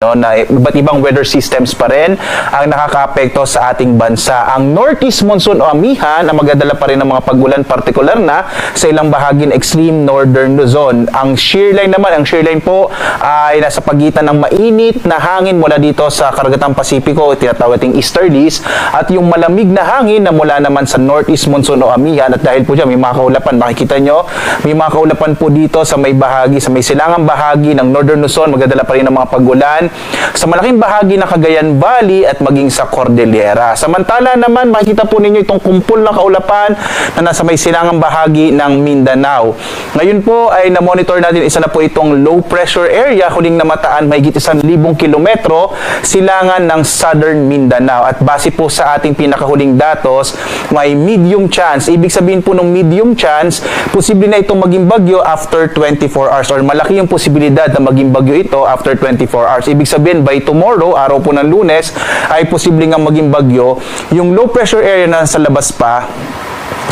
no, na iba't ibang weather systems pa rin ang nakakaapekto sa ating bansa. Ang Northeast Monsoon o amihan ang magdadala pa rin ng mga pag-ulan, partikular na sa ilang bahagi ng extreme northern Luzon. Ang shear line naman, ang shear line po ay nasa pagitan ng mainit na hangin mula dito sa Karagatang Pasipiko, tinatawag nating easterlies, at yung malamig na hangin na mula naman sa Northeast Monsoon o amihan. At dahil po dyan, may mga kaulapan, makikita nyo, may mga kaulapan po dito sa may bahagi, sa may silangang bahagi ng Northern Luzon, magdadala pa rin ng mga pag-ulan sa malaking bahagi ng Cagayan Valley at maging sa Cordillera. Samantala naman, makikita po ninyo itong kumpul na kaulapan na nasa may silangang bahagi ng Mindanao. Ngayon po ay na-monitor natin, isa na po itong low pressure area, huling namataan mahigit 1,000 kilometro silangan ng Southern Mindanao. At base po sa ating pinakahuling datos, may medium chance. Ibig sabihin po ng medium chance, posible na itong maging bagyo after 24 hours or malaki yung posibilidad na maging bagyo ito after 24 hours. Ibig sabihin by tomorrow, araw po ng Lunes, ay posible nga maging bagyo yung low pressure area na sa labas pa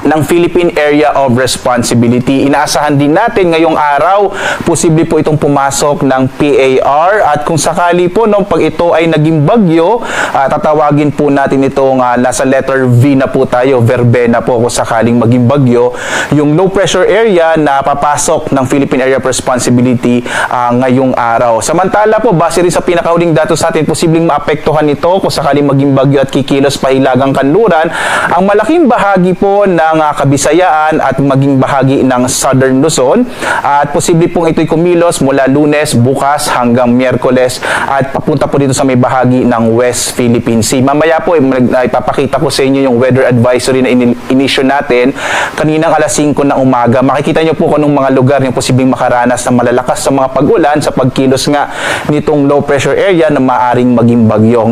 ng Philippine Area of Responsibility. Inaasahan din natin ngayong araw, posible po itong pumasok ng PAR at kung sakali po pag ito ay naging bagyo, tatawagin po natin itong nasa letter V na po tayo, verbena po kung sakaling maging bagyo, yung low pressure area na papasok ng Philippine Area of Responsibility ngayong araw. Samantala po, base rin sa pinakauling datos natin, posibleng maapektuhan ito kung sakaling maging bagyo at kikilos pa hilagang kanluran ang malaking bahagi po ng Kabisayaan at maging bahagi ng Southern Luzon, at posible pong ito'y kumilos mula Lunes, bukas hanggang Miyerkules at papunta po dito sa may bahagi ng West Philippine Sea. Mamaya po ipapakita ko sa inyo yung weather advisory na inisyo natin kaninang alas 5 ng umaga. Makikita nyo po kung anong mga lugar yung posibleng makaranas ng malalakas sa mga pag-ulan sa pagkilos nga nitong low pressure area na maaring maging bagyo.